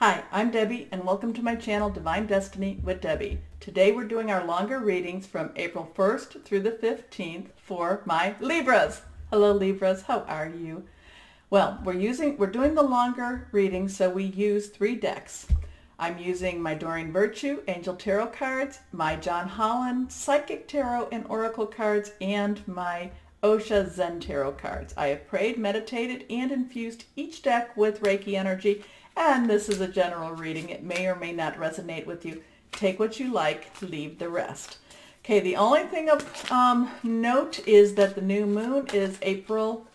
Hi, I'm Debbie and welcome to my channel Divine Destiny with Debbie. Today we're doing our longer readings from April 1st through the 15th for my Libras. Hello Libras, how are you? Well, we're doing the longer readings, so we use 3 decks. I'm using my Doreen Virtue Angel Tarot cards, my John Holland Psychic Tarot and Oracle cards, and my Osha Zen Tarot cards. I have prayed, meditated, and infused each deck with Reiki energy, and this is a general reading. It may or may not resonate with you. Take what you like, leave the rest. Okay, the only thing of note is that the new moon is April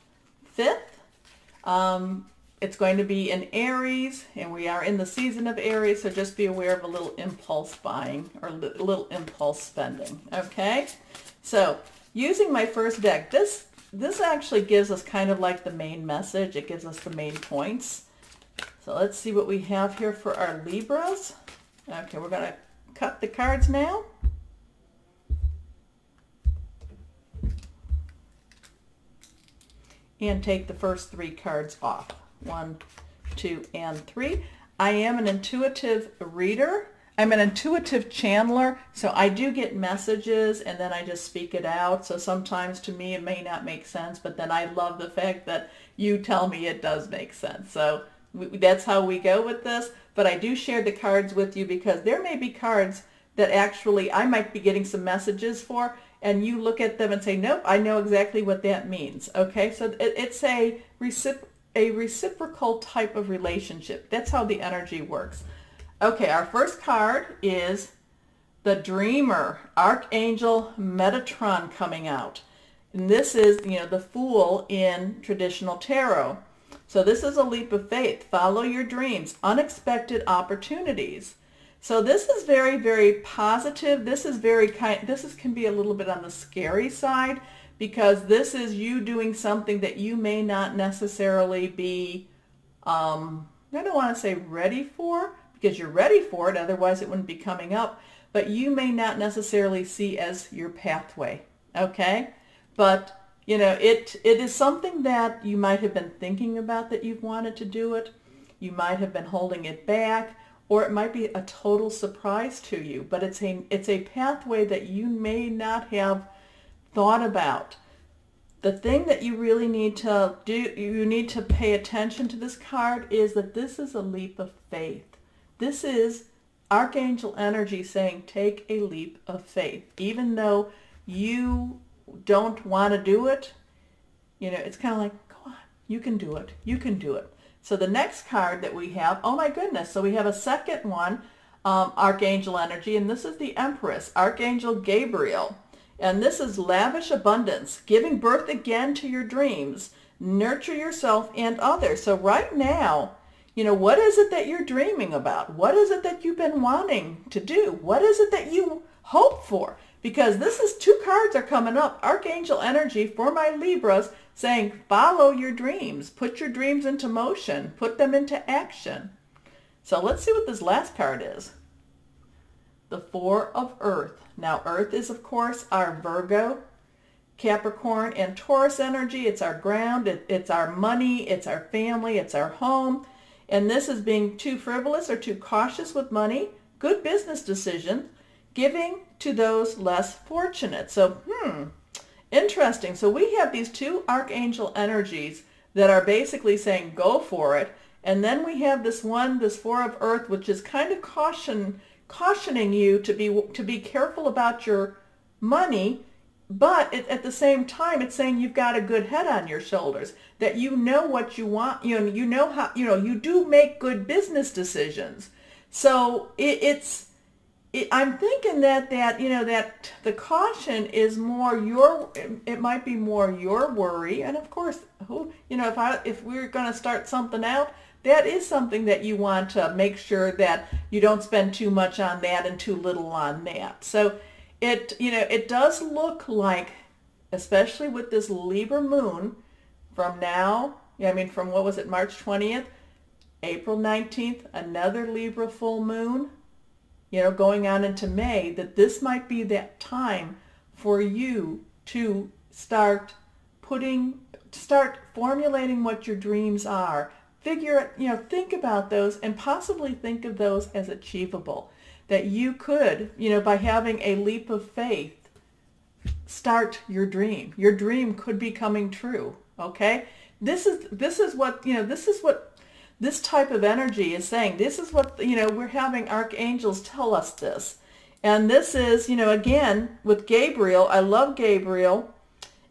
5th. It's going to be in Aries, and we are in the season of Aries, so just be aware of a little impulse buying or a little impulse spending, okay? So, using my first deck, this actually gives us kind of like the main message. It gives us the main points. So let's see what we have here for our Libras. Okay, we're going to cut the cards now. And take the first 3 cards off. 1, 2, and 3. I am an intuitive reader. I'm an intuitive channeler, so I do get messages and then I just speak it out. So sometimes to me it may not make sense, but then I love the fact that you tell me it does make sense. So that's how we go with this. But I do share the cards with you because there may be cards that actually I might be getting some messages for, and you look at them and say, nope, I know exactly what that means. Okay, so it's a reciprocal type of relationship. That's how the energy works. Okay, our first card is the Dreamer, Archangel Metatron coming out. And this is, the Fool in traditional tarot. So this is a leap of faith. Follow your dreams, unexpected opportunities. So this is very, very positive. This can be a little bit on the scary side because this is you doing something that you may not necessarily be, I don't want to say ready for, because you're ready for it, otherwise it wouldn't be coming up, but you may not necessarily see as your pathway, okay? But, it is something that you might have been thinking about that you've wanted to do it. You might have been holding it back, or it might be a total surprise to you, but it's a pathway that you may not have thought about. The thing that you really need to do, you need to pay attention to this card, is that this is a leap of faith. This is Archangel energy saying, take a leap of faith. Even though you don't want to do it, it's kind of like, go on, you can do it. You can do it. So the next card that we have, oh my goodness, so we have a second one, Archangel energy, and this is the Empress, Archangel Gabriel. And this is lavish abundance, giving birth again to your dreams, nurture yourself and others. So right now, what is it that you're dreaming about? What is it that you've been wanting to do? What is it that you hope for? Because this is 2 cards are coming up. Archangel energy for my Libras saying, follow your dreams. Put your dreams into motion. Put them into action. So let's see what this last card is. The 4 of Earth. Now Earth is, of course, our Virgo, Capricorn, and Taurus energy. It's our ground. It's our money. It's our family. It's our home. And this is being too frivolous or too cautious with money. Good business decisions. Giving to those less fortunate. So, interesting. So we have these 2 archangel energies that are basically saying go for it. And then we have this 4 of Earth, which is kind of cautioning you to be careful about your money. But at the same time, it's saying you've got a good head on your shoulders, that you know what you want, you know how, you do make good business decisions. So I'm thinking that the caution is more it might be more your worry. And of course, if we're going to start something out, that is something that you want to make sure that you don't spend too much on that and too little on that. So it does look like, especially with this Libra moon, from now, from what was it, March 20th, April 19th, another Libra full moon, going on into May, that this might be that time for you to start formulating what your dreams are, figure, think about those and possibly think of those as achievable. That you could, by having a leap of faith, start your dream. Your dream could be coming true. Okay? This is what this type of energy is saying. This is what, we're having archangels tell us this. And this is, again, with Gabriel, I love Gabriel,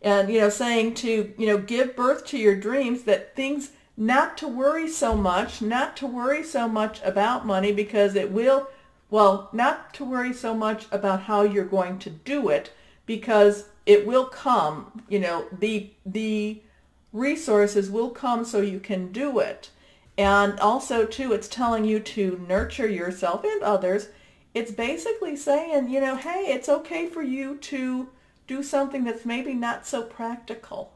and, saying to, give birth to your dreams, that things, not to worry so much about money, because it will, not to worry so much about how you're going to do it, because it will come, the resources will come so you can do it. And also, too, it's telling you to nurture yourself and others. It's basically saying, hey, it's okay for you to do something that's maybe not so practical.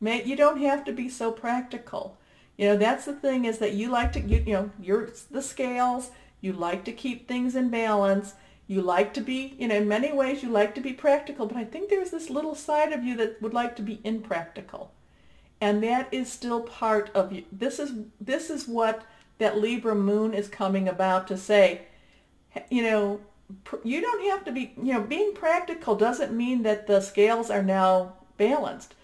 You don't have to be so practical. That's the thing, is that you like to, you're the scales. You like to keep things in balance. You like to be, in many ways you like to be practical, but I think there's this little side of you that would like to be impractical. And that is still part of you. This is what that Libra moon is coming about to say. You don't have to be, being practical doesn't mean that the scales are now balanced.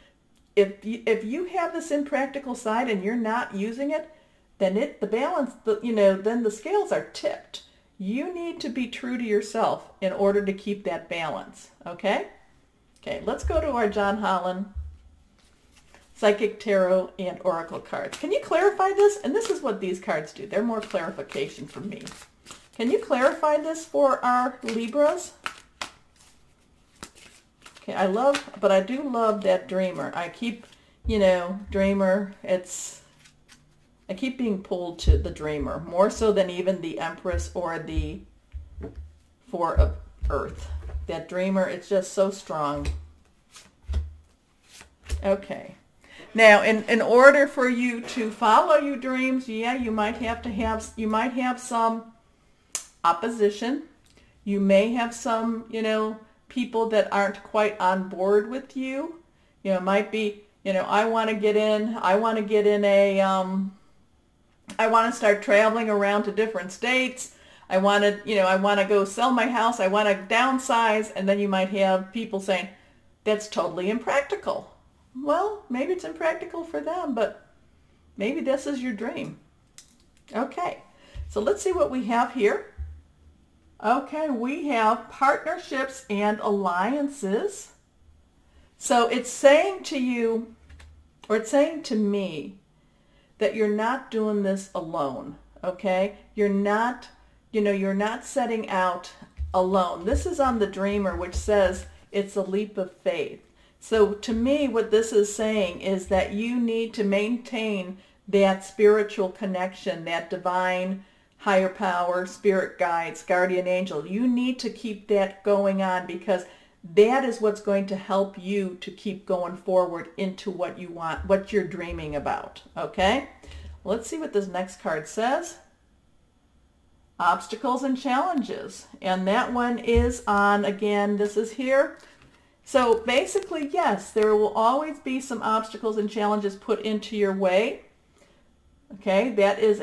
If you have this impractical side and you're not using it, then then the scales are tipped. You need to be true to yourself in order to keep that balance. Okay? Okay, let's go to our John Holland Psychic Tarot and Oracle cards. Can you clarify this? And this is what these cards do. They're more clarification for me. Can you clarify this for our Libras? Okay, but I do love that Dreamer. I keep, Dreamer, I keep being pulled to the Dreamer, more so than even the Empress or the Four of Earth. That Dreamer, it's just so strong. Okay. Now, in order for you to follow your dreams, you might have some opposition. You may have some, people that aren't quite on board with you. It might be, I want to get in I want to start traveling around to different states. I want to go sell my house. I want to downsize. And then you might have people saying, that's totally impractical. Well, maybe it's impractical for them, but maybe this is your dream. Okay, so let's see what we have here. Okay, we have partnerships and alliances. So it's saying to you, or it's saying to me, that you're not doing this alone, okay? You're not setting out alone. This is on the Dreamer, which says it's a leap of faith. So to me, what this is saying is that you need to maintain that spiritual connection, that divine higher power, spirit guides, guardian angel. You need to keep that going on, because that is what's going to help you to keep going forward into what you want, what you're dreaming about. Okay? Let's see what this next card says. Obstacles and challenges. And that one is on, again, this is here. So basically, yes, there will always be some obstacles and challenges put into your way. Okay, that is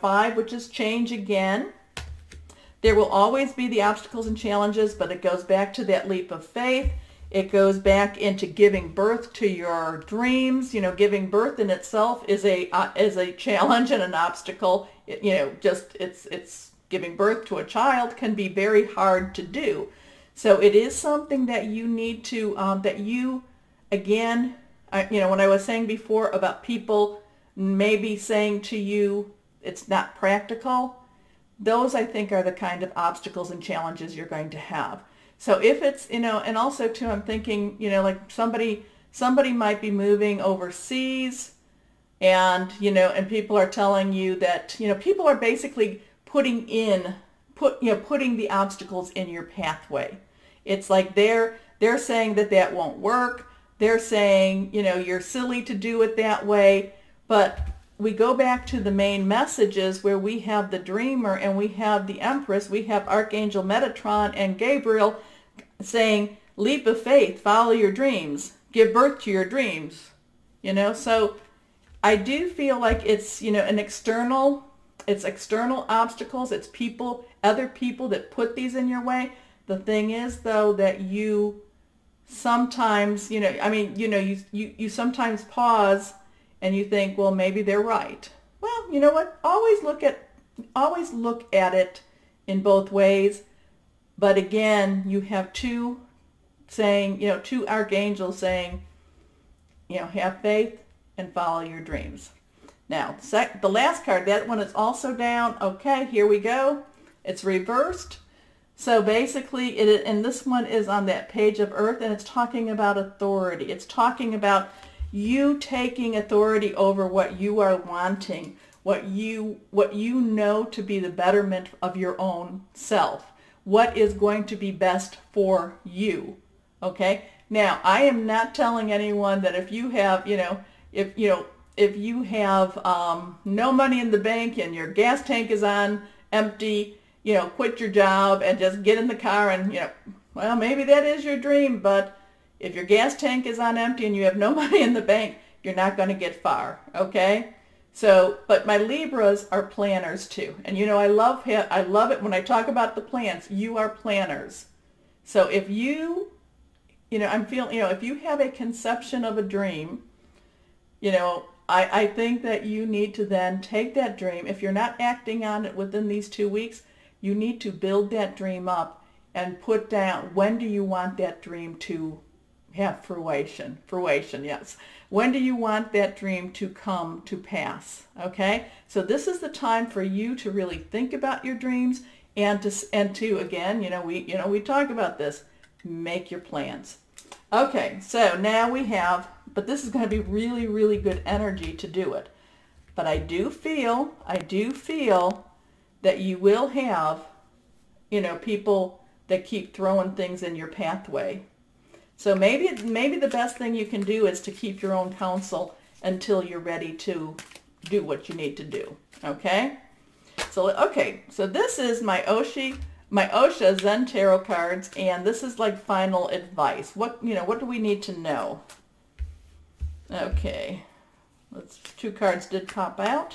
5, which is change again. There will always be the obstacles and challenges, but it goes back to that leap of faith. It goes back into giving birth to your dreams. Giving birth in itself is a challenge and an obstacle. It's giving birth to a child can be very hard to do. So it is something that you need to, when I was saying before about people maybe saying to you, it's not practical, those I think are the kind of obstacles and challenges you're going to have. So if it's, and also too, I'm thinking, like somebody might be moving overseas, and, and people are telling you that, people are basically putting the obstacles in your pathway. It's like they're saying that won't work. They're saying, you're silly to do it that way. But we go back to the main messages where we have the Dreamer and we have the Empress. We have Archangel Metatron and Gabriel saying, leap of faith, follow your dreams, give birth to your dreams. So I do feel like it's, you know, it's external obstacles. It's people, other people that put these in your way. The thing is, though, that you sometimes, you know, I mean, you know, you sometimes pause and you think, well, maybe they're right. Well, you know what? Always look at it in both ways. But again, you have two archangels saying, you know, have faith and follow your dreams. Now, the last card, that one is also down. Okay, here we go. It's reversed. So basically, and this one is on that page of Earth, and it's talking about authority. It's talking about you taking authority over what you are wanting, what you know to be the betterment of your own self, what is going to be best for you. Okay? Now, I am not telling anyone that if you have, if you have no money in the bank and your gas tank is on empty, quit your job and just get in the car and, well, maybe that is your dream, but if your gas tank is on empty and you have no money in the bank, you're not going to get far, okay? So, but my Libras are planners too. And I love it when I talk about the plans. You are planners. So if you, I'm feeling, if you have a conception of a dream, I think that you need to then take that dream. If you're not acting on it within these 2 weeks, you need to build that dream up and put down, when do you want that dream to have fruition? Fruition, yes. When do you want that dream to come to pass? Okay? So this is the time for you to really think about your dreams and to again, we talk about this, make your plans. Okay, so now we have, but this is going to be really, really good energy to do it. But I do feel that you will have, people that keep throwing things in your pathway. So maybe the best thing you can do is to keep your own counsel until you're ready to do what you need to do. Okay? So this is my Osha Zen Tarot cards, and this is like final advice. What do we need to know? Okay. 2 cards did pop out.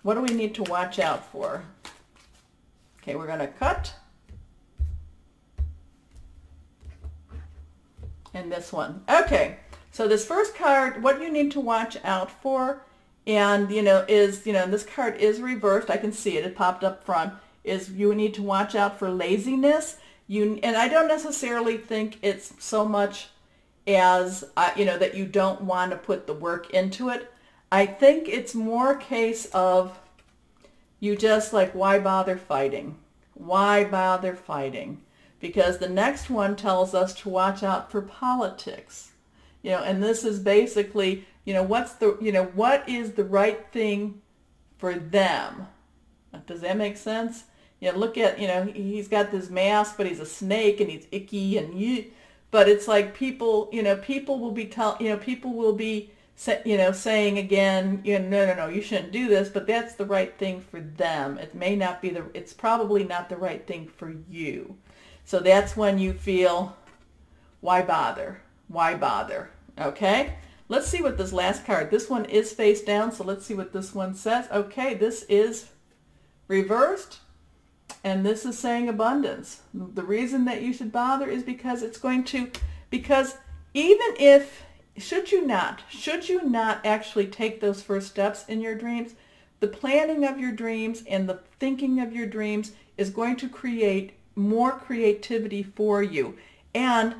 What do we need to watch out for? Okay, we're going to cut. And this one. Okay, so this first card, what you need to watch out for, and this card is reversed. I can see it. It popped up front. Is you need to watch out for laziness. And I don't necessarily think it's so much as that you don't want to put the work into it. I think it's more a case of you just like, why bother fighting? Why bother fighting? Because the next one tells us to watch out for politics. And this is basically, what is the right thing for them? Does that make sense? Look at, he's got this mask, but he's a snake and he's icky and but it's like people will be saying again, no, you shouldn't do this, but that's the right thing for them. It may not be it's probably not the right thing for you. So that's when you feel, why bother? Why bother? Okay? Let's see what this last card, this one is face down, so let's see what this one says. Okay, this is reversed, and this is saying abundance. The reason that you should bother is because because even if, should you not actually take those first steps in your dreams, the planning of your dreams and the thinking of your dreams is going to create more creativity for you. And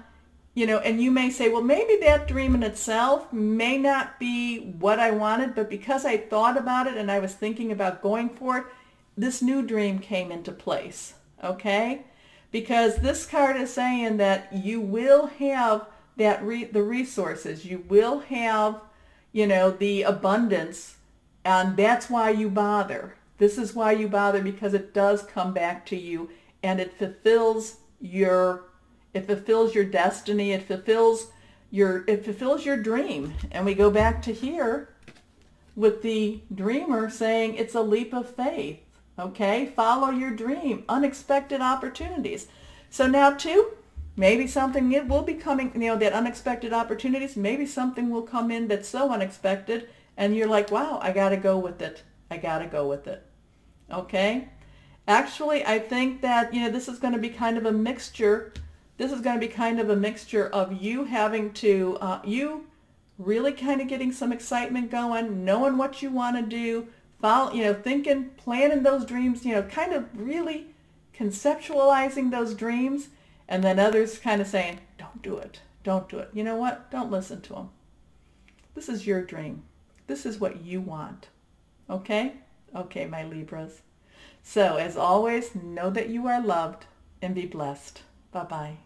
and you may say, well, maybe that dream in itself may not be what I wanted, but because I thought about it and I was thinking about going for it, this new dream came into place. Okay? Because this card is saying that you will have the resources, you will have the abundance, and that's why you bother. This is why you bother, because it does come back to you, and it fulfills your destiny, it fulfills your dream. And we go back to here with the dreamer saying it's a leap of faith. Okay, follow your dream, unexpected opportunities. So now Maybe something it will be coming, that unexpected opportunities, maybe something will come in that's so unexpected and you're like, wow, I got to go with it. I got to go with it. Okay? Actually, I think that, this is going to be kind of a mixture. This is going to be kind of a mixture of you having to, you really kind of getting some excitement going, knowing what you want to do, thinking, planning those dreams, kind of really conceptualizing those dreams, and then others kind of saying, don't do it. Don't do it. You know what? Don't listen to them. This is your dream. This is what you want. Okay? Okay, my Libras. So, as always, know that you are loved and be blessed. Bye-bye.